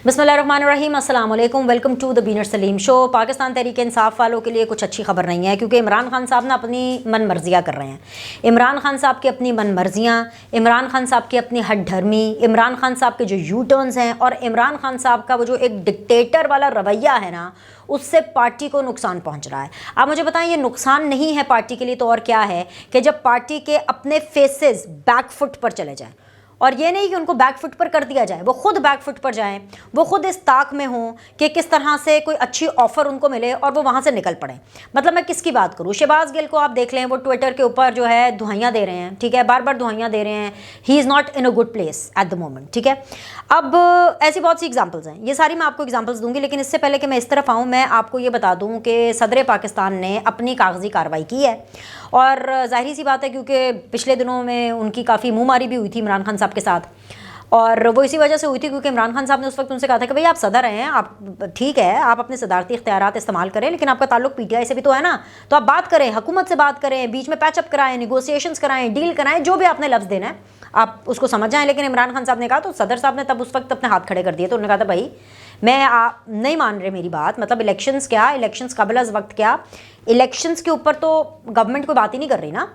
बिस्मिल्लाहिर्रहमानिर्रहीम, अस्सलाम वालेकुम, वेलकम टू द बीनर सलीम शो। पाकिस्तान तहरीक इंसाफ वालों के लिए कुछ अच्छी खबर नहीं है, क्योंकि इमरान खान साहब ना अपनी मन मर्जियाँ कर रहे हैं। इमरान खान साहब की अपनी मन मर्जियाँ, इमरान खान साहब की अपनी हठधर्मी, इमरान खान साहब के जो यू टर्न्स हैं और इमरान खान साहब का वो जो एक डिक्टेटर वाला रवैया है ना, उससे पार्टी को नुकसान पहुंच रहा है। आप मुझे बताएं, ये नुकसान नहीं है पार्टी के लिए तो और क्या है कि जब पार्टी के अपने फेसेस बैकफुट पर चले जाएं, और ये नहीं कि उनको बैकफुट पर कर दिया जाए, वो खुद बैकफुट पर जाएं, वो खुद इस ताक में हों कि किस तरह से कोई अच्छी ऑफर उनको मिले और वो वहाँ से निकल पड़े। मतलब मैं किसकी बात करूँ, शहबाज गिल को आप देख लें, वो ट्विटर के ऊपर जो है दुहाइयाँ दे रहे हैं, ठीक है, बार बार दुहाइयाँ दे रहे हैं। He is not in a good place at the moment, ठीक है। अब ऐसी बहुत सी एग्जाम्पल्स हैं, ये सारी मैं आपको एग्जाम्पल्स दूंगी, लेकिन इससे पहले कि मैं इस तरफ आऊँ, मैं आपको ये बता दूँ कि सदर पाकिस्तान ने अपनी कागजी कार्रवाई की है। और जाहिर सी बात है, क्योंकि पिछले दिनों में उनकी काफ़ी मुँहमारी भी हुई थी इमरान खान साहब के साथ, और वो इसी वजह से हुई थी क्योंकि इमरान खान साहब ने उस वक्त उनसे कहा था कि भाई आप सदर हैं, आप ठीक है, आप अपने सदारती इख्तियारात इस्तेमाल करें, लेकिन आपका ताल्लुक पीटीआई से भी तो है ना, तो आप बात करें, हुकूमत से बात करें, बीच में पैचअप कराएं, निगोसिएशंस कराएं, डील कराएं, जो भी आपने लफ्ज़ देना है आप उसको समझ जाएं। लेकिन इमरान खान साहब ने कहा, तो सदर साहब ने तब उस वक्त अपने हाथ खड़े कर दिए, तो उन्होंने कहा था भाई मैं आप नहीं मान रहे मेरी बात, मतलब इलेक्शंस क्या, इलेक्शंस कबल अज़ वक्त क्या, इलेक्शंस के ऊपर तो गवर्नमेंट कोई बात ही नहीं कर रही ना।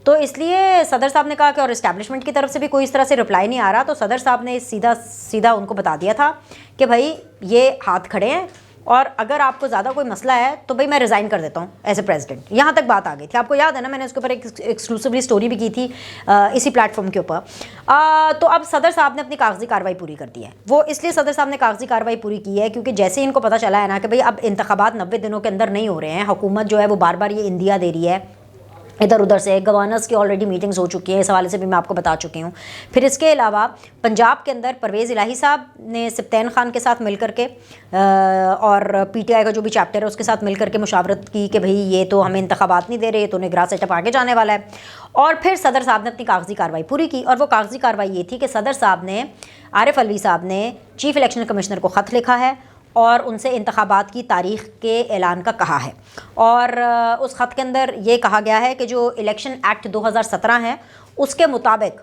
तो इसलिए सदर साहब ने कहा कि और इस्टेब्लिशमेंट की तरफ से भी कोई इस तरह से रिप्लाई नहीं आ रहा, तो सदर साहब ने सीधा सीधा उनको बता दिया था कि भाई ये हाथ खड़े हैं, और अगर आपको ज़्यादा कोई मसला है तो भाई मैं रिज़ाइन कर देता हूँ एज ए प्रेसिडेंट। यहाँ तक बात आ गई थी, आपको याद है ना, मैंने उसके ऊपर एक एक्सक्लूसिवली स्टोरी भी की थी इसी प्लेटफॉर्म के ऊपर। तो अब सदर साहब ने अपनी कागजी कार्रवाई पूरी कर दी है। वो इसलिए सदर साहब ने कागजी कार्रवाई पूरी की है क्योंकि जैसे ही इनको पता चला है ना कि भाई अब इंतखाबात 90 दिनों के अंदर नहीं हो रहे हैं, हुकूमत जो है वो बार बार ये इंदिया दे रही है इधर उधर से, गवर्नर्स की ऑलरेडी मीटिंग्स हो चुकी हैं, इस हवाले से भी मैं आपको बता चुकी हूँ। फिर इसके अलावा पंजाब के अंदर परवेज़ इलाही साहब ने सब्तैन खान के साथ मिल करके और पीटीआई का जो भी चैप्टर है उसके साथ मिल करके मुशावरत की कि भाई ये तो हमें इंतखाबात नहीं दे रहे, तो निगरान सेटअप आगे जाने वाला है। और फिर सदर साहब ने अपनी कागजी कार्रवाई पूरी की, और वो कागजी कार्रवाई ये थी कि सदर साहब ने, आरिफ अलवी साहब ने चीफ़ इलेक्शन कमिश्नर को ख़त लिखा है और उनसे इंतखाबात की तारीख़ के ऐलान का कहा है। और उस ख़त के अंदर ये कहा गया है कि जो इलेक्शन एक्ट 2017 है उसके मुताबिक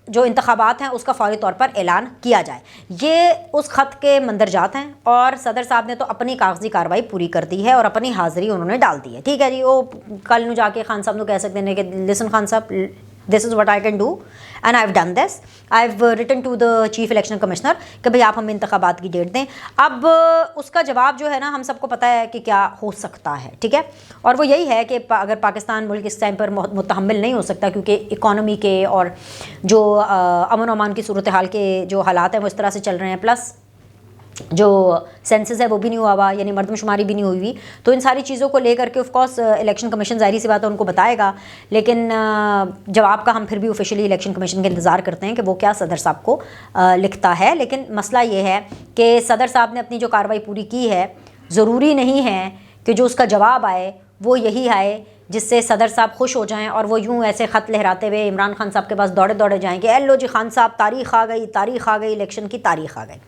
जो इंतखाबात हैं उसका फौरी तौर पर ऐलान किया जाए। ये उस ख़त के मंदरजात हैं, और सदर साहब ने तो अपनी कागजी कार्रवाई पूरी कर दी है और अपनी हाज़िरी उन्होंने डाल दी है। ठीक है जी, वो कल नू जाके खान साहब को कह सकते हैं कि लिसन खान साहब, this is what I can do and I have done this, I have written to the chief election commissioner कि भाई आप हमें इंतखाबात की डेट दें। अब उसका जवाब जो है ना, हम सबको पता है कि क्या हो सकता है, ठीक है, और वो यही है कि अगर पाकिस्तान मुल्क इस टाइम पर मुतहम्मिल नहीं हो सकता, क्योंकि इकॉनमी के और जो अमन अमान की सूरत हाल के जो हालात हैं वो इस तरह से चल रहे हैं, प्लस जो सेंसस है वो भी नहीं हुआ हुआ, यानी मर्दमशुमारी भी नहीं हुई हुई, तो इन सारी चीज़ों को लेकर के ऑफ कोर्स इलेक्शन कमीशन ज़ाहिर सी बात है उनको बताएगा। लेकिन जवाब का हम फिर भी ऑफिशियली इलेक्शन कमीशन का इंतज़ार करते हैं कि वो क्या सदर साहब को लिखता है। लेकिन मसला ये है कि सदर साहब ने अपनी जो कार्रवाई पूरी की है, ज़रूरी नहीं है कि जो उसका जवाब आए वो यही आए जिससे सदर साहब खुश हो जाएं और वो यूं ऐसे ख़त लहराते हुए इमरान खान साहब के पास दौड़े दौड़े जाएं कि लो जी खान साहब, तारीख़ आ गई, तारीख़ आ गई, इलेक्शन की तारीख़ आ गई।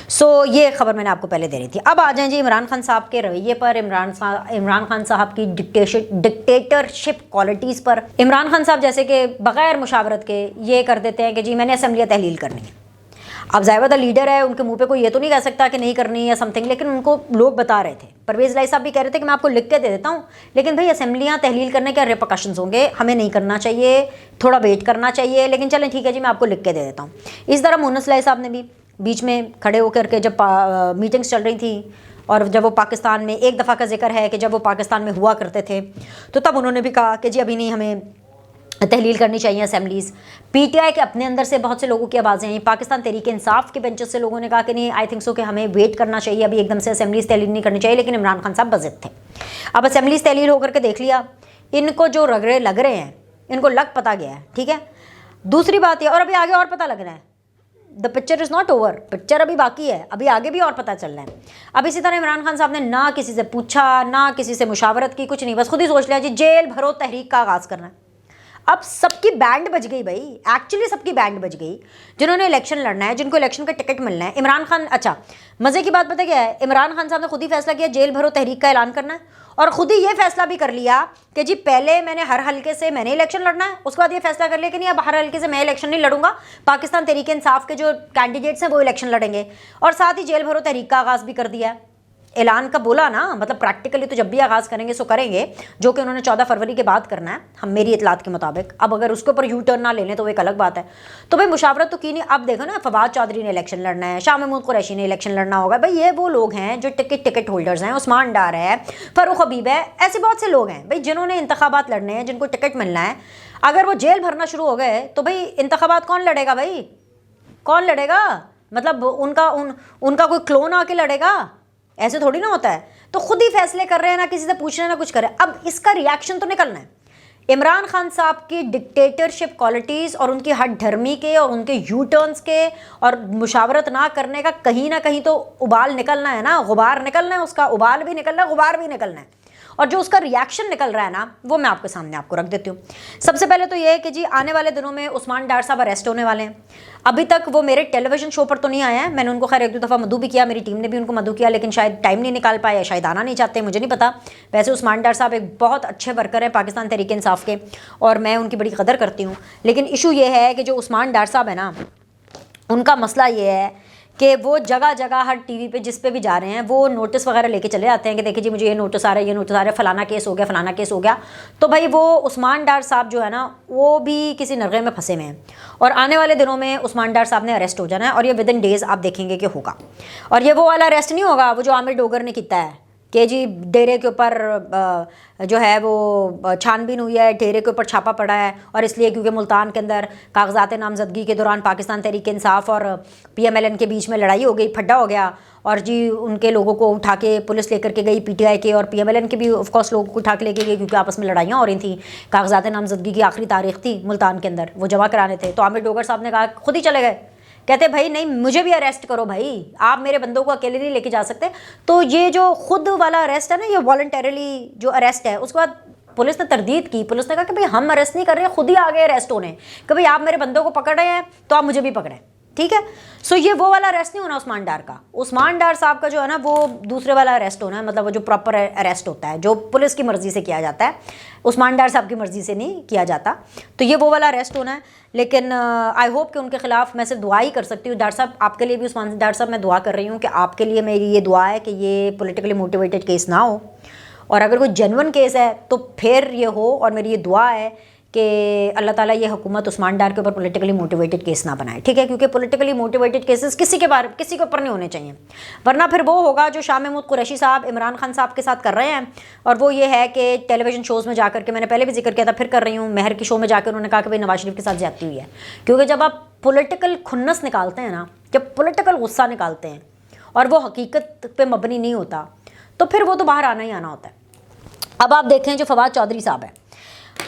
सो ये खबर मैंने आपको पहले दे रही थी। अब आ जाएं जी इमरान खान साहब के रवैये पर, इमरान खान साहब की डिक्टेटरशिप क्वालिटीज़ पर। इमरान खान साहब जैसे कि बग़ैर मुशावरत के ये कर देते हैं कि जी मैंने असम्बलियाँ तहलील करनी है। अब ज़ाहिर है लीडर है, उनके मुंह पे कोई ये तो नहीं कह सकता कि नहीं करनी या समथिंग, लेकिन उनको लोग बता रहे थे। परवेज़ इलाही साहब भी कह रहे थे कि मैं आपको लिख के दे देता हूँ, लेकिन भाई असम्बलियाँ तहलील करने के रिपरकशंस होंगे, हमें नहीं करना चाहिए, थोड़ा वेट करना चाहिए, लेकिन चलें ठीक है जी मैं आपको लिख के दे देता हूँ। इस तरह मुन्नस इलाही साहब ने भी बीच में खड़े होकर के जब मीटिंग्स चल रही थी, और जब वो पाकिस्तान में, एक दफ़ा का जिक्र है कि जब वो पाकिस्तान में हुआ करते थे, तो तब उन्होंने भी कहा कि जी अभी नहीं, हमें तहलील करनी चाहिए असेंबलीज़। पीटीआई के अपने अंदर से बहुत से लोगों की आवाज़ें आई, पाकिस्तान तहरीक इंसाफ के बेंचेस से लोगों ने कहा कि नहीं, आई थिंक सो कि हमें वेट करना चाहिए, अभी एकदम से असेंबलीज़ तहलील नहीं करनी चाहिए। लेकिन इमरान खान साहब बज़िद थे। अब असेंबलीज़ तहलील होकर के देख लिया, इनको जो रगड़े लग रहे हैं, इनको लग पता गया है, ठीक है। दूसरी बात है, और अभी आगे और पता लग रहा है, the picture is not over, picture अभी बाकी है, अभी आगे भी और पता चल रहा है। अब इसी तरह इमरान खान साहब ने ना किसी से पूछा, ना किसी से मुशावरत की, कुछ नहीं, बस खुद ही सोच लिया जी जेल भरो, तहरीक का आगाज़ करना है। अब सबकी बैंड बज गई भाई, एक्चुअली सबकी बैंड बज गई जिन्होंने इलेक्शन लड़ना है, जिनको इलेक्शन का टिकट मिलना है। इमरान खान, अच्छा मज़े की बात पता क्या है, इमरान खान साहब ने खुद ही फैसला किया जेल भरो तहरीक का ऐलान करना है, और खुद ही ये फैसला भी कर लिया कि जी पहले मैंने हर हल्के से मैंने इलेक्शन लड़ना है, उसके बाद ये फैसला कर लिया कि नहीं अब हर हल्के से मैं इलेक्शन नहीं लड़ूंगा, पाकिस्तान तहरीक इंसाफ के जो कैंडिडेट्स हैं वो इलेक्शन लड़ेंगे, और साथ ही जेल भरो तहरीक का आगाज़ भी कर दिया है। ऐलान का बोला ना, मतलब प्रैक्टिकली तो जब भी आगाज़ करेंगे सो करेंगे, जो कि उन्होंने 14 फरवरी के बाद करना है हम मेरी इतलात के मुताबिक। अब अगर उसके ऊपर यू टर्न ना ले लें तो वो एक अलग बात है। तो भाई मुशावरत तो की नहीं। अब देखो ना, फवाद चौधरी ने इलेक्शन लड़ना है, शाह महमूद कुरैशी ने इलेक्शन लड़ना होगा। भाई ये वो लोग हैं जो टिकट होल्डर्स हैं, उस्मान डार है, फ़ारूक हबीब है, ऐसे बहुत से लोग हैं भाई जिन्होंने इंतखाबात लड़ने हैं, जिनको टिकट मिलना है। अगर वो जेल भरना शुरू हो गए तो भाई इंतखाबात कौन लड़ेगा भाई, कौन लड़ेगा? मतलब उनका कोई क्लोन आके लड़ेगा? ऐसे थोड़ी ना होता है। तो खुद ही फैसले कर रहे हैं, ना किसी से पूछ रहे हैं ना कुछ कर रहे हैं। अब इसका रिएक्शन तो निकलना है। इमरान खान साहब की डिक्टेटरशिप क्वालिटीज़ और उनकी हट धर्मी के और उनके यू टर्न्स के और मुशावरत ना करने का कहीं ना कहीं तो उबाल निकलना है ना, गुबार निकलना है, उसका उबाल भी निकलना है, गुबार भी निकलना है। और जो उसका रिएक्शन निकल रहा है ना, वो मैं आपके सामने आपको रख देती हूँ। सबसे पहले तो ये है कि जी आने वाले दिनों में उस्मान डार साहब अरेस्ट होने वाले हैं। अभी तक वो मेरे टेलीविजन शो पर तो नहीं आया है, मैंने उनको खैर एक दो दफ़ा मदू भी किया, मेरी टीम ने भी उनको मदू किया, लेकिन शायद टाइम नहीं निकाल पाए या शायद आना नहीं चाहते, मुझे नहीं पता। वैसे उस्मान डार साहब एक बहुत अच्छे वर्कर हैं पाकिस्तान तहरीक इंसाफ के, और मैं उनकी बड़ी कदर करती हूँ। लेकिन इशू ये है कि जो उस्मान डार साहब है ना, उनका मसला ये है कि वो जगह जगह हर टीवी पे जिस पे भी जा रहे हैं वो नोटिस वगैरह लेके चले आते हैं कि देखिए जी मुझे ये नोटिस आ रहा है, ये नोटिस आ रहा है, फलाना केस हो गया, फलाना केस हो गया। तो भाई वो उस्मान डार साहब जो है ना, वो भी किसी नरगे में फंसे हुए हैं, और आने वाले दिनों में उस्मान डार साहब ने अरेस्ट हो जाना है, और ये विद इन डेज़ आप देखेंगे कि होगा। और ये वो वाला अरेस्ट नहीं होगा वो जो आमिर डोगर ने किया है कि जी डेरे के ऊपर जो है वो छानबीन हुई है, डेरे के ऊपर छापा पड़ा है, और इसलिए क्योंकि मुल्तान के अंदर कागजात नामजदगी के दौरान पाकिस्तान तहरीक इंसाफ और PMLN के बीच में लड़ाई हो गई, फड्डा हो गया, और जी उनके लोगों को उठा के पुलिस लेकर के गई, PTI के और PMLN के भी ऑफकोर्स लोगों को उठा के लेके गई, क्योंकि आपस में लड़ाइयाँ हो रही थी। कागजात नामजदगी की आखिरी तारीख थी मुल्तान के अंदर, वो जमा कराने थे। तो आमिर डोगर साहब ने कहा, खुद ही चले गए, कहते भाई नहीं मुझे भी अरेस्ट करो भाई, आप मेरे बंदों को अकेले नहीं लेके जा सकते। तो ये जो खुद वाला अरेस्ट है ना, ये वॉलंटरीली जो अरेस्ट है, उसके बाद पुलिस ने तरदीद की, पुलिस ने कहा कि भाई हम अरेस्ट नहीं कर रहे हैं, खुद ही आ गए अरेस्ट होने कि भाई आप मेरे बंदों को पकड़ रहे हैं तो आप मुझे भी पकड़ें, ठीक है। सो ये वो वाला अरेस्ट नहीं होना उस्मान डार का। उस्मान डार साहब का जो है ना वो दूसरे वाला अरेस्ट होना है, मतलब वो जो प्रॉपर अरेस्ट होता है, जो पुलिस की मर्जी से किया जाता है, उस्मान डार साहब की मर्जी से नहीं किया जाता। तो ये वो वाला अरेस्ट होना है। लेकिन आई होप कि उनके खिलाफ मैं सिर्फ दुआ ही कर सकती हूँ। डार साहब आपके लिए भी, उस्मान डार साहब मैं दुआ कर रही हूँ कि आपके लिए मेरी ये दुआ है कि ये पॉलिटिकली मोटिवेटेड केस ना हो, और अगर कोई जेन्युइन केस है तो फिर ये हो। और मेरी ये दुआ है कि अल्लाह ताला ये हुकूमत उस्मान डार के ऊपर पॉलिटिकली मोटिवेटेड केस ना बनाए, ठीक है, क्योंकि पॉलिटिकली मोटिवेटेड केसेस किसी के ऊपर नहीं होने चाहिए, वरना फिर वो होगा जो शाह महमूद कुरैशी साहब इमरान खान साहब के साथ कर रहे हैं। और वो ये है कि टेलीविजन शोज़ में जाकर के, मैंने पहले भी जिक्र किया था, फिर कर रही हूँ, महर के शो में जाकर उन्होंने कहा कि भाई नवाज शरीफ के साथ ज्यादती हुई है। क्योंकि जब आप पॉलिटिकल खुन्नस निकालते हैं ना, जब पॉलिटिकल गुस्सा निकालते हैं और वो हकीकत पे मबनी नहीं होता, तो फिर वो तो बाहर आना ही आना होता है। अब आप देखें जो फवाद चौधरी साहब है,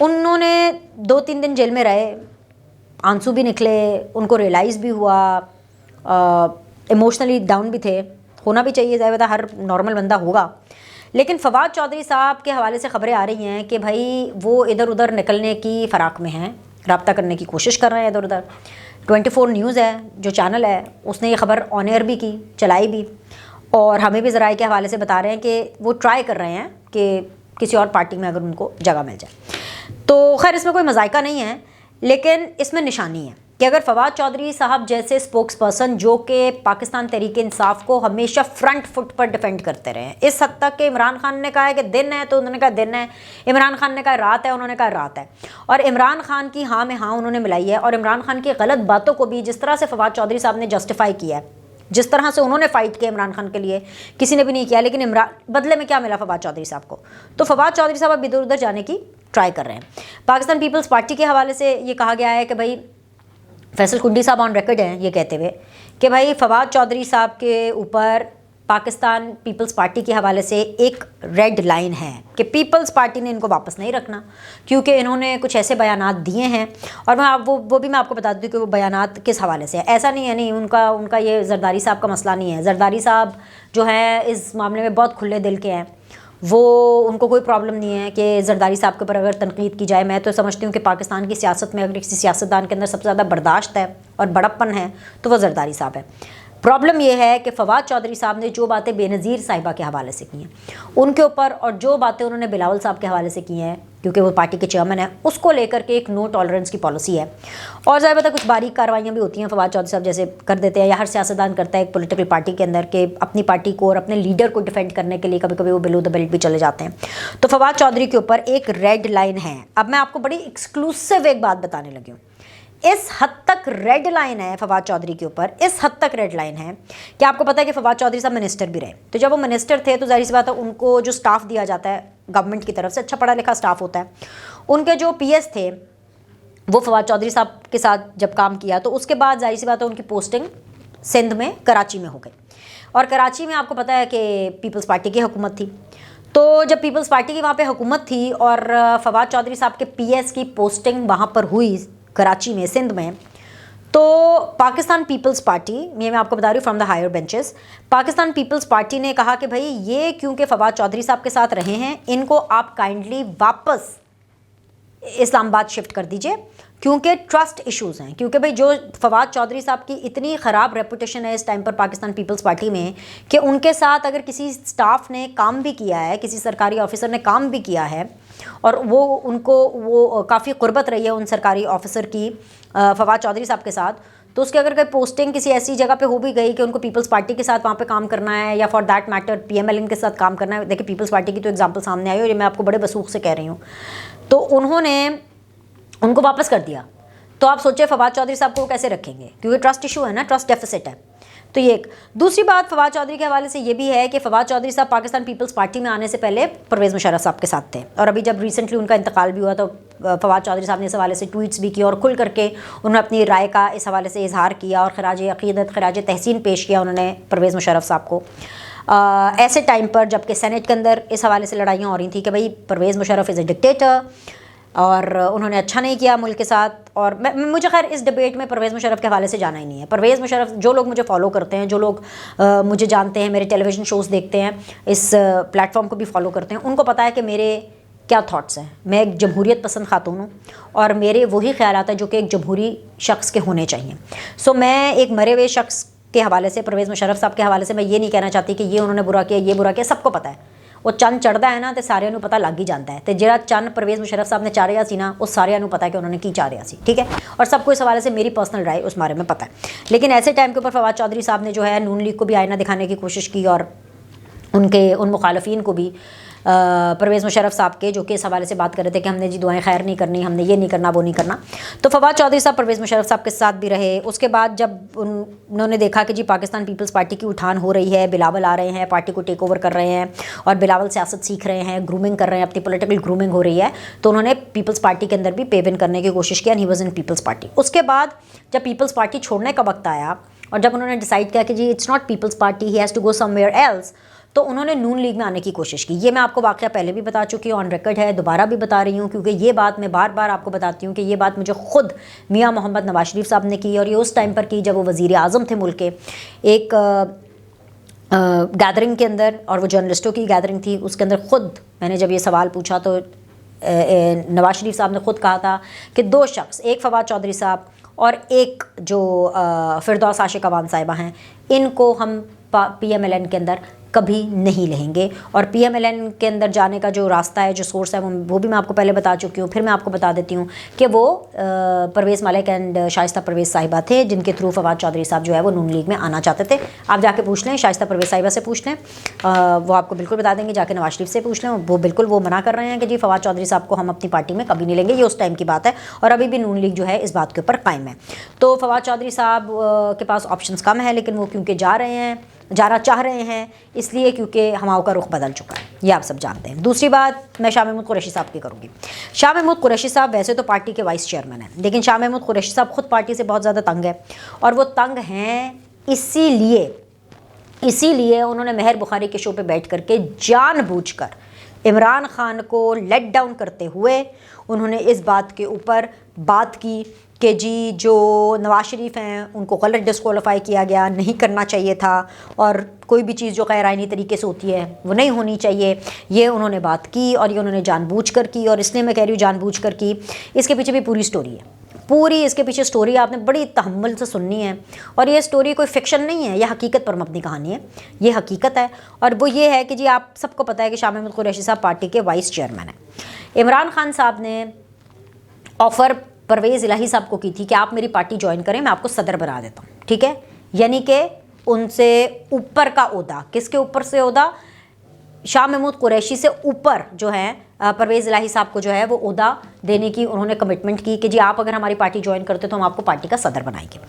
उन्होंने 2-3 दिन जेल में रहे, आंसू भी निकले, उनको रियलाइज़ भी हुआ, इमोशनली डाउन भी थे, होना भी चाहिए, ज़ाहिर हर नॉर्मल बंदा होगा। लेकिन फवाद चौधरी साहब के हवाले से ख़बरें आ रही हैं कि भाई वो इधर उधर निकलने की फ़राक में हैं, रब्ता करने की कोशिश कर रहे हैं इधर उधर। 24 न्यूज़ है जो चैनल है, उसने ये खबर ऑन एयर भी की, चलाई भी, और हमें भी ज़राए के हवाले से बता रहे हैं कि वो ट्राई कर रहे हैं कि किसी और पार्टी में अगर उनको जगह मिल जाए। तो खैर इसमें कोई मजायका नहीं है, लेकिन इसमें निशानी है कि अगर फवाद चौधरी साहब जैसे स्पोक्स पर्सन जो कि पाकिस्तान तहरीक इंसाफ को हमेशा फ्रंट फुट पर डिफेंड करते रहे हैं, इस हद तक कि इमरान खान ने कहा है कि दिन है तो उन्होंने कहा दिन है, इमरान खान ने कहा रात है, उन्होंने कहा रात है, और इमरान खान की हाँ में हाँ उन्होंने मिलाई है। और इमरान खान की गलत बातों को भी जिस तरह से फवाद चौधरी साहब ने जस्टिफाई किया है, जिस तरह से उन्होंने फ़ाइट किया इमरान खान के लिए, किसी ने भी नहीं किया। लेकिन इमरान बदले में क्या मिला फवाद चौधरी साहब को? तो फवाद चौधरी साहब अब इधर उधर जाने की ट्राई कर रहे हैं। पाकिस्तान पीपल्स पार्टी के हवाले से ये कहा गया है कि भाई फैसल कुंडी साहब ऑन रिकॉर्ड हैं ये कहते हुए कि भाई फवाद चौधरी साहब के ऊपर पाकिस्तान पीपल्स पार्टी के हवाले से एक रेड लाइन है कि पीपल्स पार्टी ने इनको वापस नहीं रखना, क्योंकि इन्होंने कुछ ऐसे बयानात दिए हैं। और मैं वो भी मैं आपको बता दूँ कि वो बयानात किस हवाले से है। ऐसा नहीं है, नहीं उनका ये जरदारी साहब का मसला नहीं है। जरदारी साहब जो है इस मामले में बहुत खुले दिल के हैं, वो उनको कोई प्रॉब्लम नहीं है कि ज़रदारी साहब के ऊपर अगर तनकीद की जाए। मैं तो समझती हूँ कि पाकिस्तान की सियासत में अगर किसी सियासतदान के अंदर सबसे ज़्यादा बर्दाश्त है और बड़प्पन है तो वह ज़रदारी साहब है। प्रॉब्लम यह है कि फवाद चौधरी साहब ने जो बातें बेनज़ीर साहिबा के हवाले से की हैं उनके ऊपर, और जो बातें उन्होंने बिलावल साहब के हवाले से की हैं क्योंकि वो पार्टी के चेयरमैन हैं, उसको लेकर के एक नो टॉलरेंस की पॉलिसी है। और ज़ाहिर बात है कुछ बारीक कार्रवाइयाँ भी होती हैं, फवाद चौधरी साहब जैसे कर देते हैं या हर सियासतदान करता है एक पॉलिटिकल पार्टी के अंदर के अपनी पार्टी को और अपने लीडर को डिफेंड करने के लिए कभी कभी वो बिलो द बेल्ट भी चले जाते हैं। तो फवाद चौधरी के ऊपर एक रेड लाइन है। अब मैं आपको बड़ी एक्सक्लूसिव एक बात बताने लगी हूँ। इस हद तक रेड लाइन है फवाद चौधरी के ऊपर, इस हद तक रेड लाइन है कि आपको पता है कि फवाद चौधरी साहब मिनिस्टर भी रहे। तो जब वो मिनिस्टर थे तो जाहिर सी बात है उनको जो स्टाफ दिया जाता है गवर्नमेंट की तरफ से, अच्छा पढ़ा लिखा स्टाफ होता है। उनके जो पीएस थे वो फवाद चौधरी साहब के साथ जब काम किया तो उसके बाद जाहिर सी बात है उनकी पोस्टिंग सिंध में, कराची में हो गई। और कराची में आपको पता है कि पीपल्स पार्टी की हुकूमत थी। तो जब पीपल्स पार्टी की वहाँ पे हुकूमत थी और फवाद चौधरी साहब के पीएस की पोस्टिंग वहाँ पर हुई कराची में, सिंध में, तो पाकिस्तान पीपल्स पार्टी, ये मैं आपको बता रही हूँ from the higher benches, Pakistan Peoples Party ने कहा कि भाई ये क्योंकि फवाद चौधरी साहब के साथ रहे हैं इनको आप काइंडली वापस इस्लामाबाद शिफ्ट कर दीजिए क्योंकि ट्रस्ट इश्यूज़ हैं। क्योंकि भाई जो फवाद चौधरी साहब की इतनी ख़राब रेपुटेशन है इस टाइम पर पाकिस्तान पीपल्स पार्टी में कि उनके साथ अगर किसी स्टाफ ने काम भी किया है, किसी सरकारी ऑफिसर ने काम भी किया है और वो काफ़ी क़ुर्बत रही है उन सरकारी ऑफिसर की फवाद चौधरी साहब के साथ, तो उसके अगर कोई पोस्टिंग किसी ऐसी जगह पे हो भी गई कि उनको पीपल्स पार्टी के साथ वहाँ पे काम करना है या फॉर दैट मैटर पीएमएलएन के साथ काम करना है। देखिए पीपल्स पार्टी की तो एग्जांपल सामने आई और ये मैं आपको बड़े वसूख से कह रही हूँ। तो उन्होंने उनको वापस कर दिया। तो आप सोचिए फवाद चौधरी साहब को कैसे रखेंगे, क्योंकि ट्रस्ट इशू है ना, ट्रस्ट डेफिसिट है। तो ये एक। दूसरी बात फवाद चौधरी के हवाले से ये भी है कि फवाद चौधरी साहब पाकिस्तान पीपल्स पार्टी में आने से पहले परवेज़ मुशर्रफ साहब के साथ थे और अभी जब रिसेंटली उनका इंतकाल भी हुआ तो फवाद चौधरी साहब ने इस हवाले से ट्वीट्स भी किए और खुल करके उन्होंने अपनी राय का इस हवाले से इजहार किया और खराज अक़ीदत, खराज तहसीन पेश किया उन्होंने परवेज़ मुशर्रफ साहब को। ऐसे टाइम पर जबकि सेनेट के अंदर इस हवाले से लड़ाइयाँ हो रही थी कि भाई Parvez Musharraf is a dictator और उन्होंने अच्छा नहीं किया मुल्क के साथ। और मुझे खैर इस डिबेट में परवेज़ मुशर्रफ के हवाले से जाना ही नहीं है। परवेज़ मुशर्रफ, जो लोग मुझे फॉलो करते हैं, जो लोग मुझे जानते हैं, मेरे टेलीविज़न शोज़ देखते हैं, इस प्लेटफॉर्म को भी फॉलो करते हैं, उनको पता है कि मेरे क्या थॉट्स हैं। मैं एक जमहूरियत पसंद खातून हूँ और मेरे वही ख्यालात हैं जो कि एक जमहूरी शख्स के होने चाहिए। सो मैं एक मरे हुए शख्स के हवाले से, परवेज़ मुशर्रफ साहब के हवाले से मैं ये नहीं कहना चाहती कि ये उन्होंने बुरा किया, ये बुरा किया। सबको पता है वो चंद चढ़ता है ना तो सारिਆਂ ਨੂੰ पता लग ही जाता है। तो ਜਿਹੜਾ चंद परवेज़ मुशर्रफ साहब ने चाढ़िया सी ना, उस सारिਆਂ ਨੂੰ पता है कि उन्होंने की चाढ़िया सी, ठीक है। और सबको इस हवाले से मेरी पर्सनल राय उस बारे में पता है। लेकिन ऐसे टाइम के ऊपर फवाद चौधरी साहब ने जो है नून लीग को भी आईना दिखाने की कोशिश की और उन मुखालफिन को भी परवेज़ मुशर्रफ साहब के, जो कि इस हवाले से बात कर रहे थे कि हमने जी दुआएं खैर नहीं करनी, हमने ये नहीं करना, वो नहीं करना। तो फवाद चौधरी साहब परवेज़ मुशर्रफ साहब के साथ भी रहे। उसके बाद जब उन्होंने देखा कि जी पाकिस्तान पीपल्स पार्टी की उठान हो रही है, बिलावल आ रहे हैं, पार्टी को टेक ओवर कर रहे हैं और बिलावल सियासत सीख रहे हैं, ग्रूमिंग कर रहे हैं, अपनी पॉलिटिकल ग्रूमिंग हो रही है, तो उन्होंने पीपल्स पार्टी के अंदर भी पेव इन करने की कोशिश किया। He was in people's party. उसके बाद जब पीपल्स पार्टी छोड़ने का वक्त आया और जब उन्होंने डिसाइड किया कि जी it's not Peoples Party, he has to go somewhere else, तो उन्होंने नून लीग में आने की कोशिश की। ये मैं आपको वाक़या पहले भी बता चुकी हूँ, ऑन रिकॉर्ड है, दोबारा भी बता रही हूँ क्योंकि ये बात मैं बार बार आपको बताती हूँ कि ये बात मुझे ख़ुद मियाँ मोहम्मद नवाज शरीफ साहब ने की और ये उस टाइम पर की जब वो वज़ीर आज़म थे मुल्क के। एक गैदरिंग के अंदर, और वो जर्नलिस्टों की गैदरिंग थी, उसके अंदर ख़ुद मैंने जब ये सवाल पूछा तो नवाज शरीफ साहब ने ख़ुद कहा था कि दो शख्स, एक फवाद चौधरी साहब और एक जो फिरदौस आशिक अवान साहिबा हैं, इनको हम PMLN के अंदर कभी नहीं लेंगे। और PMLN के अंदर जाने का जो रास्ता है, जो सोर्स है, वो भी मैं आपको पहले बता चुकी हूँ। फिर मैं आपको बता देती हूँ कि वो परवेज़ मलिक एंड शाइस्ता परवेज़ साहिबा थे जिनके थ्रू फवाद चौधरी साहब जो है वो नून लीग में आना चाहते थे। आप जाके पूछ लें, शाइस्ता परवेज़ साहिबा से पूछ लें, वो आपको बिल्कुल बता देंगे। जाके नवाज शरीफ से पूछ लें, वो बिल्कुल वो मना कर रहे हैं कि जी फवाद चौधरी साहब को हम अपनी पार्टी में कभी नहीं लेंगे। ये उस टाइम की बात है और अभी भी नून लीग जो है इस बात के ऊपर कायम है। तो फवाद चौधरी साहब के पास ऑप्शंस कम है, लेकिन वो क्योंकि जाना चाह रहे हैं इसलिए क्योंकि हमाओं का रुख बदल चुका है, ये आप सब जानते हैं। दूसरी बात मैं शाह महमूद कुरैशी साहब की करूँगी। शाह महमूद कुरैशी साहब वैसे तो पार्टी के वाइस चेयरमैन हैं, लेकिन शाह महमूद कुरैशी साहब खुद पार्टी से बहुत ज़्यादा तंग है और वो तंग हैं इसीलिए उन्होंने मेहर बुखारी के शो पे बैठ करके जानबूझकर इमरान खान को लेट डाउन करते हुए उन्होंने इस बात के ऊपर बात की कि जी जो नवाज शरीफ हैं उनको गलत डिस्क्वालीफाई किया गया, नहीं करना चाहिए था, और कोई भी चीज़ जो गैर आईनी तरीके से होती है वो नहीं होनी चाहिए, ये उन्होंने बात की और ये उन्होंने जानबूझकर की। और इसलिए मैं कह रही हूँ जानबूझकर की, इसके पीछे भी पूरी स्टोरी है, पूरी इसके पीछे स्टोरी आपने बड़ी तहम्मुल से सुननी है। और ये स्टोरी कोई फिक्शन नहीं है, ये हकीकत पर मबनी कहानी है, ये हकीकत है। और वो ये है कि जी आप सबको पता है कि शाह महमूद कुरैशी साहब पार्टी के वाइस चेयरमैन हैं। इमरान खान साहब ने ऑफ़र परवेज़ इलाही साहब को की थी कि आप मेरी पार्टी ज्वाइन करें, मैं आपको सदर बना देता हूँ, ठीक है। यानी कि उनसे ऊपर का ओहदा, किसके ऊपर से ओहदा, शाह महमूद कुरैशी से ऊपर जो है परवेज़ इलाही साहब को जो है वो ओहदा देने की उन्होंने कमिटमेंट की कि जी आप अगर हमारी पार्टी ज्वाइन करते तो हम आपको पार्टी का सदर बनाएंगे।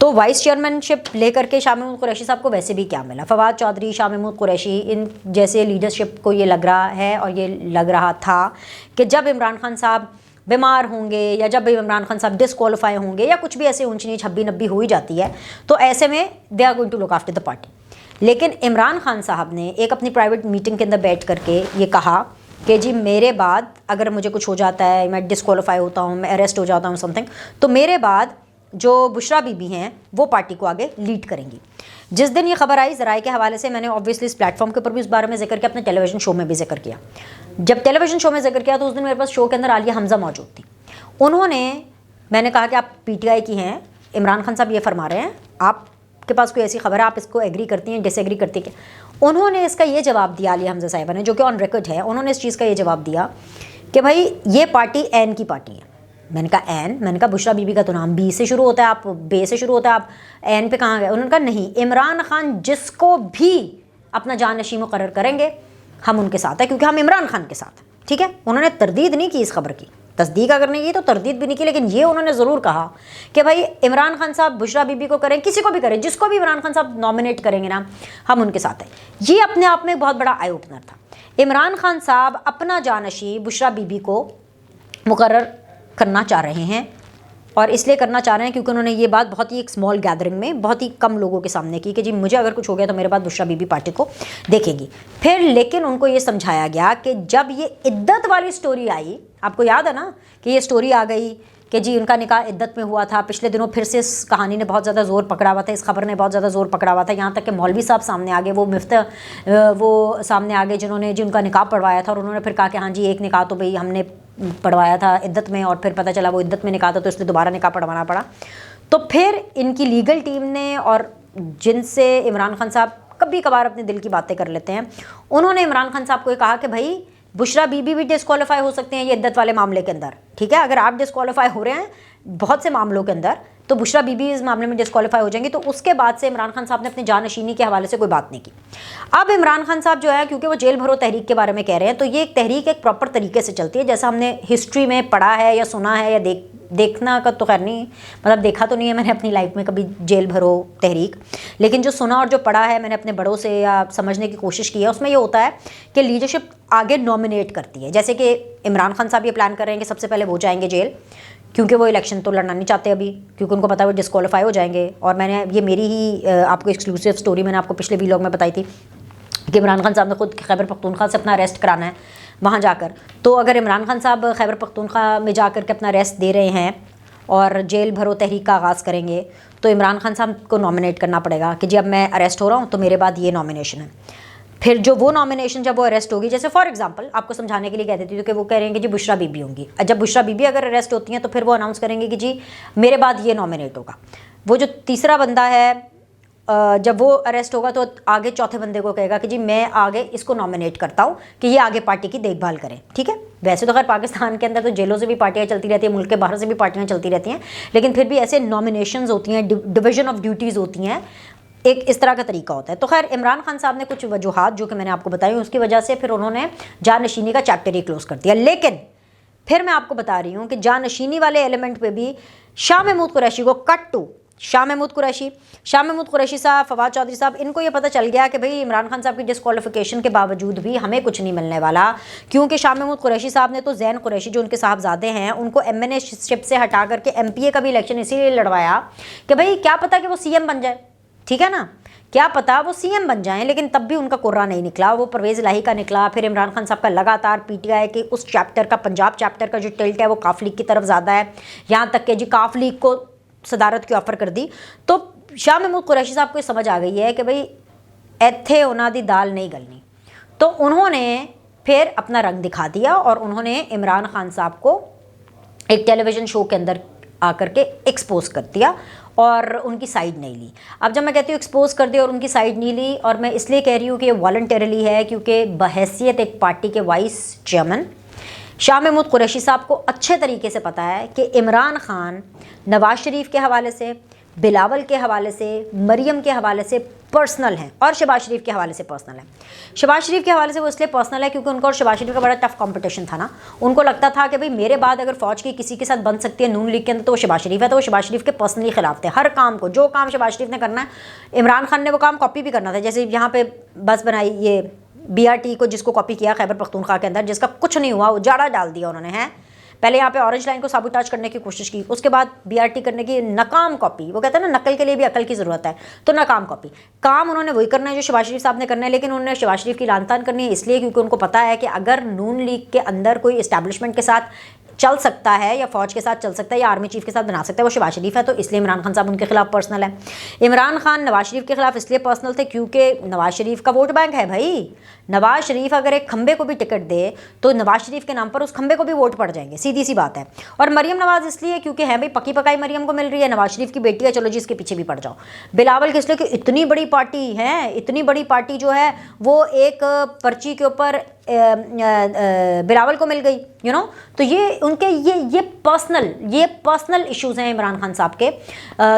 तो वाइस चेयरमैनशिप लेकर के शाह महमूद कुरैशी साहब को वैसे भी क्या मिला, फवाद चौधरी, शाह महमूद कुरैशी, इन जैसे लीडरशिप को ये लग रहा है और ये लग रहा था कि जब इमरान खान साहब बीमार होंगे या जब भी इमरान खान साहब डिस्क्वालीफाई होंगे या कुछ भी ऐसे ऊंची नीच हब्बी नब्बी हो ही जाती है, तो ऐसे में they are going to look after the party. लेकिन इमरान खान साहब ने एक अपनी प्राइवेट मीटिंग के अंदर बैठ करके ये कहा कि जी मेरे बाद अगर मुझे कुछ हो जाता है, मैं डिस्क्वालीफाई होता हूँ, मैं अरेस्ट हो जाता हूँ समथिंग, तो मेरे बाद जो बुशरा बीबी हैं वो पार्टी को आगे लीड करेंगी। जिस दिन ये खबर आई ज़राए के हवाले से, मैंने ऑब्वियसली इस प्लेटफॉर्म के ऊपर भी इस बारे में जिक्र किया, अपने टेलीविजन शो में भी जिक्र किया। जब टेलीविजन शो में जिक्र किया तो उस दिन मेरे पास शो के अंदर आलिया हमज़ा मौजूद थी। मैंने कहा कि आप पीटीआई की हैं, इमरान खान साहब ये फरमा रहे हैं, आपके पास कोई ऐसी खबर है, आप इसको एग्री करती हैं, डिसएग्री करती हैं? उन्होंने इसका ये जवाब दिया, आलिया हमज़ा साहिबा ने, जो कि ऑन रिकॉर्ड है, उन्होंने इस चीज़ का ये जवाब दिया कि भाई ये पार्टी एन की पार्टी है। मैंने कहा एन? मैंने कहा बुशरा बीबी का तो नाम बी से शुरू होता है, आप बे से शुरू होता है, आप एन पे कहाँ गए? उन्होंने कहा नहीं, इमरान खान जिसको भी अपना जानशीं मुकर्रर करेंगे हम उनके साथ है, क्योंकि हम इमरान खान के साथ हैं, ठीक है। उन्होंने तरदीद नहीं की इस खबर की, तस्दीक अगर नहीं की तो तरदीद भी नहीं की, लेकिन ये उन्होंने ज़रूर कहा कि भाई इमरान खान साहब बुशरा बीबी को करें, किसी को भी करें, जिसको भी इमरान खान साहब नॉमिनेट करेंगे ना, हम उनके साथ हैं। ये अपने आप में बहुत बड़ा आई ओपनर था। इमरान खान साहब अपना जानशी बुशरा बीबी को मुकर्रर करना चाह रहे हैं, और इसलिए करना चाह रहे हैं क्योंकि उन्होंने ये बात बहुत ही एक स्मॉल गैदरिंग में बहुत ही कम लोगों के सामने की कि जी मुझे अगर कुछ हो गया तो मेरे बाद बुशरा बीबी पार्टी को देखेगी। फिर लेकिन उनको ये समझाया गया कि जब ये इद्दत वाली स्टोरी आई, आपको याद है ना कि ये स्टोरी आ गई कि जी उनका निकाह इद्दत में हुआ था, पिछले दिनों फिर से इस कहानी ने बहुत ज़्यादा ज़ोर पकड़ा हुआ था, इस खबर ने बहुत ज़्यादा ज़ोर पकड़ा हुआ था, यहाँ तक कि मौलवी साहब सामने आ गए, वो सामने आ गए जिन्होंने जी उनका निकाह पढ़वाया था, और उन्होंने फिर कहा कि हाँ जी एक निकाह तो भाई हमने पढ़वाया था इद्दत में, और फिर पता चला वो इद्दत में निकाह था तो इसलिए दोबारा निकाह पढ़वाना पड़ा। तो फिर इनकी लीगल टीम ने, और जिनसे इमरान खान साहब कभी कभार अपने दिल की बातें कर लेते हैं, उन्होंने इमरान खान साहब को ये कहा कि भाई बुशरा बीबी भी डिस्क्वालीफाई हो सकते हैं ये इद्दत वाले मामले के अंदर, ठीक है। अगर आप डिस्क्वालीफाई हो रहे हैं बहुत से मामलों के अंदर, तो बुशरा बीबी इस मामले में डिस्क्वालीफाई हो जाएंगी। तो उसके बाद से इमरान खान साहब ने अपनी जानशीनी के हवाले से कोई बात नहीं की। अब इमरान खान साहब जो है, क्योंकि वो जेल भरो तहरीक के बारे में कह रहे हैं, तो ये एक तहरीक एक प्रॉपर तरीके से चलती है, जैसा हमने हिस्ट्री में पढ़ा है या सुना है या देखना का तो खैर नहीं, मतलब देखा तो नहीं है मैंने अपनी लाइफ में कभी जेल भरो तहरीक, लेकिन जो सुना और जो पढ़ा है मैंने अपने बड़ों से या समझने की कोशिश की है, उसमें ये होता है कि लीडरशिप आगे नॉमिनेट करती है। जैसे कि इमरान खान साहब ये प्लान कर रहे हैं कि सबसे पहले वो जाएंगे जेल, क्योंकि वो इलेक्शन तो लड़ना नहीं चाहते अभी, क्योंकि उनको पता है वो डिस्क्वालीफाई हो जाएंगे। और मैंने ये मेरी ही आपको एक्सक्लूसिव स्टोरी मैंने आपको पिछले व्लॉग में बताई थी कि इमरान खान साहब ने खुद खैबर पख्तूनख्वा से अपना अरेस्ट कराना है वहाँ जाकर। तो अगर इमरान खान साहब खैबर पख्तूनख्वा में जाकर के अपना अरेस्ट दे रहे हैं और जेल भरो तहरीक का आगाज़ करेंगे, तो इमरान खान साहब को नॉमिनेट करना पड़ेगा कि जी अब मैं अरेस्ट हो रहा हूँ तो मेरे बाद ये नॉमिनेशन है। फिर जो वो नॉमिनेशन जब वो अरेस्ट होगी, जैसे फॉर एग्जांपल आपको समझाने के लिए कह देती हूँ कि वो कह रहे हैं कि जी बुशरा बीबी होंगी, जब बुशरा बीबी अगर अरेस्ट होती हैं तो फिर वो अनाउंस करेंगे कि जी मेरे बाद ये नॉमिनेट होगा। वो जो तीसरा बंदा है जब वो अरेस्ट होगा तो आगे चौथे बंदे को कहेगा कि जी मैं आगे इसको नॉमिनेट करता हूँ कि ये आगे पार्टी की देखभाल करें, ठीक है। वैसे तो खैर पाकिस्तान के अंदर तो जेलों से भी पार्टियाँ चलती रहती हैं, मुल्क के बाहर से भी पार्टियाँ चलती रहती हैं, लेकिन फिर भी ऐसे नॉमिनेशंस होती हैं, डिवीजन ऑफ ड्यूटीज़ होती हैं, एक इस तरह का तरीका होता है। तो खैर इमरान खान साहब ने कुछ वजूहात जो कि मैंने आपको बताई उसकी वजह से फिर उन्होंने जानशीनी का चैप्टर ही क्लोज कर दिया। लेकिन फिर मैं आपको बता रही हूँ कि जानशीनी वाले एलिमेंट पे भी शाह महमूद कुरैशी को कट टू शाह महमूद कुरैशी साहब, फवाद चौधरी साहब, इनको ये पता चल गया कि भाई इमरान खान साहब की डिस्क्वालिफिकेशन के बावजूद भी हमें कुछ नहीं मिलने वाला, क्योंकि शाह महमूद कुरैशी साहब ने तो जैन कुरैशी जो उनके साहबजादे हैं उनको MNA शिप से हटा करके MPA का भी इलेक्शन इसीलिए लड़वाया कि भाई क्या पता कि वो CM बन जाए, ठीक है ना, क्या पता वो सीएम बन जाएं, लेकिन तब भी उनका कुर्रा नहीं निकला, वो परवेज़ इलाही का निकला। फिर इमरान खान साहब का लगातार पीटीआई के उस चैप्टर का, पंजाब चैप्टर का जो टिल्ट है वो काफ लीग की तरफ ज़्यादा है, यहाँ तक कि जी काफ लीग को सदारत की ऑफ़र कर दी। तो शाह महमूद कुरैशी साहब को समझ आ गई है कि भाई एथे होना दी दाल नहीं गलनी, तो उन्होंने फिर अपना रंग दिखा दिया और उन्होंने इमरान खान साहब को एक टेलीविज़न शो के अंदर आकर के एक्सपोज कर दिया और उनकी साइड नहीं ली। अब जब मैं कहती हूँ एक्सपोज कर दिया और उनकी साइड नहीं ली, और मैं इसलिए कह रही हूँ कि ये वॉलंटरली है, क्योंकि बहैसियत एक पार्टी के वाइस चेयरमैन शाह महमूद कुरैशी साहब को अच्छे तरीके से पता है कि इमरान खान नवाज शरीफ के हवाले से, बिलावल के हवाले से, मरियम के हवाले से पर्सनल है और शहबाज शरीफ के हवाले से पर्सनल है। शहबाज शरीफ के हवाले से वो इसलिए पर्सनल है क्योंकि उनका और शहबाज शरीफ का बड़ा टफ कंपटीशन था ना। उनको लगता था कि भाई मेरे बाद अगर फौज की किसी के साथ बन सकती है नून लीग के अंदर तो वो शहबाज शरीफ है, तो वो शहबाज शरीफ के पर्सनली खिलाफ थे। हर काम को, जो काम शहबाज शरीफ ने करना है, इमरान खान ने वो काम कॉपी भी करना था। जैसे यहाँ पे बस बनाई, ये BRT को जिसको कॉपी किया खैबर पख्तूनख्वा के अंदर, जिसका कुछ नहीं हुआ, उजाड़ा डाल दिया उन्होंने, है पहले यहाँ पे ऑरेंज लाइन को साबुटाज करने की कोशिश की, उसके बाद BRT करने की नाकाम कॉपी। वो कहते हैं ना नकल के लिए भी अकल की ज़रूरत है, तो नाकाम कॉपी। काम उन्होंने वही करना है जो शहबाज शरीफ साहब ने करना है, लेकिन उन्होंने शहबाज शरीफ की लानतान करनी है इसलिए क्योंकि उनको पता है कि अगर नून लीग के अंदर कोई इस्टेब्लिशमेंट के साथ चल सकता है या फौज के साथ चल सकता है या आर्मी चीफ के साथ बना सकता है वो शहबाज शरीफ है, तो इसलिए इमरान खान साहब उनके खिलाफ पर्सनल है। इमरान खान नवाज शरीफ के खिलाफ इसलिए पर्सनल थे क्योंकि नवाज शरीफ का वोट बैंक है भाई। नवाज शरीफ अगर एक खंबे को भी टिकट दे तो नवाज शरीफ के नाम पर उस खंबे को भी वोट पड़ जाएंगे, सीधी सी बात है। और मरियम नवाज इसलिए क्योंकि है भाई पकी पकाई मरियम को मिल रही है, नवाज शरीफ की बेटी है, चलो जी इसके पीछे भी पड़ जाओ। बिलावल किस लिए कि इतनी बड़ी पार्टी है, इतनी बड़ी पार्टी जो है वो एक पर्ची के ऊपर बिलावल को मिल गई, यू नो। तो ये उनके ये पर्सनल इश्यूज़ हैं इमरान खान साहब के,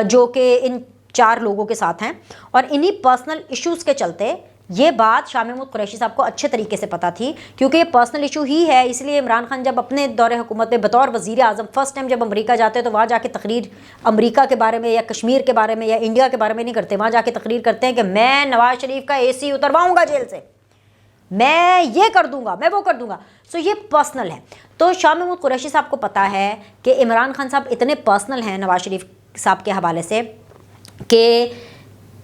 जो कि इन 4 लोगों के साथ हैं। और इन्हीं पर्सनल इश्यूज़ के चलते ये बात शाह महमूद कुरैशी साहब को अच्छे तरीके से पता थी, क्योंकि ये पर्सनल इशू ही है। इसलिए इमरान खान जब अपने दौरे हुकूमत में बतौर वज़ीर आज़म फर्स्ट टाइम जब अमेरिका जाते हैं तो वहाँ जाके तकरीर अमेरिका के बारे में या कश्मीर के बारे में या इंडिया के बारे में नहीं करते, वहाँ जाके तकरीर करते हैं कि मैं नवाज शरीफ का AC उतरवाऊँगा जेल से, मैं ये कर दूंगा, मैं वो कर दूंगा। सो ये पर्सनल है। तो शाह महमूद कुरैशी साहब को पता है कि इमरान खान साहब इतने पर्सनल हैं नवाज शरीफ साहब के हवाले से कि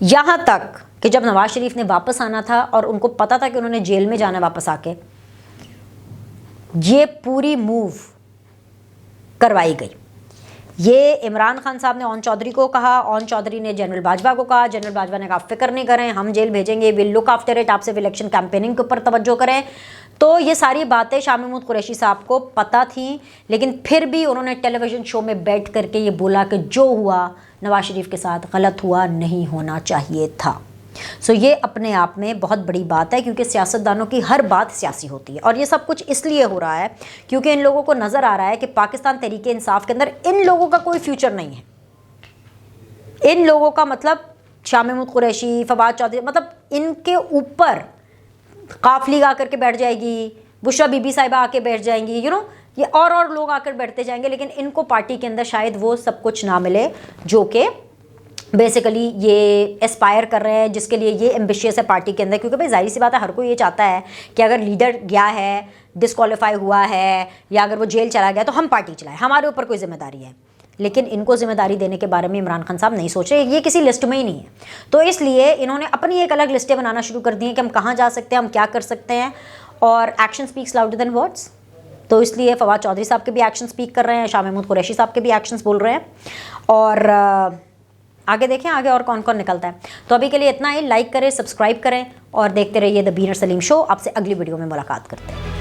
यहाँ तक कि जब नवाज शरीफ ने वापस आना था और उनको पता था कि उन्होंने जेल में जाना वापस आके, ये पूरी मूव करवाई गई। ये इमरान खान साहब ने ओन चौधरी को कहा, ओन चौधरी ने जनरल बाजवा को कहा, जनरल बाजवा ने कहा फिक्र नहीं करें, हम जेल भेजेंगे, विल लुक आफ्टर इट, आप सिर्फ इलेक्शन कैंपेनिंग के ऊपर तवज्जो करें। तो ये सारी बातें शाह महमूद कुरैशी साहब को पता थी, लेकिन फिर भी उन्होंने टेलीविज़न शो में बैठ करके ये बोला कि जो हुआ नवाज शरीफ के साथ गलत हुआ, नहीं होना चाहिए था। सो ये अपने आप में बहुत बड़ी बात है, क्योंकि सियासतदानों की हर बात सियासी होती है। और ये सब कुछ इसलिए हो रहा है क्योंकि इन लोगों को नज़र आ रहा है कि पाकिस्तान तहरीके इंसाफ के अंदर इन लोगों का कोई फ्यूचर नहीं है। इन लोगों का मतलब शाह महमूद कुरैशी, फवाद चौधरी, मतलब इनके ऊपर काफ लीग आकर के बैठ जाएगी, बुशरा बीबी साहिबा आके बैठ जाएंगी, यू नो, ये और लोग आकर बैठते जाएंगे, लेकिन इनको पार्टी के अंदर शायद वो सब कुछ ना मिले जो कि बेसिकली ये एस्पायर कर रहे हैं, जिसके लिए ये एम्बिशियस है पार्टी के अंदर। क्योंकि भाई जाहिर सी बात है, हर कोई ये चाहता है कि अगर लीडर गया है, डिस्क्वालीफाई हुआ है या अगर वो जेल चला गया तो हम पार्टी चलाएं, हमारे ऊपर कोई जिम्मेदारी है। लेकिन इनको जिम्मेदारी देने के बारे में इमरान खान साहब नहीं सोच रहे, ये किसी लिस्ट में ही नहीं है। तो इसलिए इन्होंने अपनी एक अलग लिस्टें बनाना शुरू कर दी हैं कि हम कहाँ जा सकते हैं, हम क्या कर सकते हैं, और action speaks louder than words. तो इसलिए फवाद चौधरी साहब के भी एक्शन स्पीक कर रहे हैं, शाह महमूद कुरैशी साहब के भी एक्शंस बोल रहे हैं, और आगे देखें आगे और कौन कौन निकलता है। तो अभी के लिए इतना ही, लाइक करें, सब्सक्राइब करें और देखते रहिए द बीनर सलीम शो। आपसे अगली वीडियो में मुलाकात करते हैं।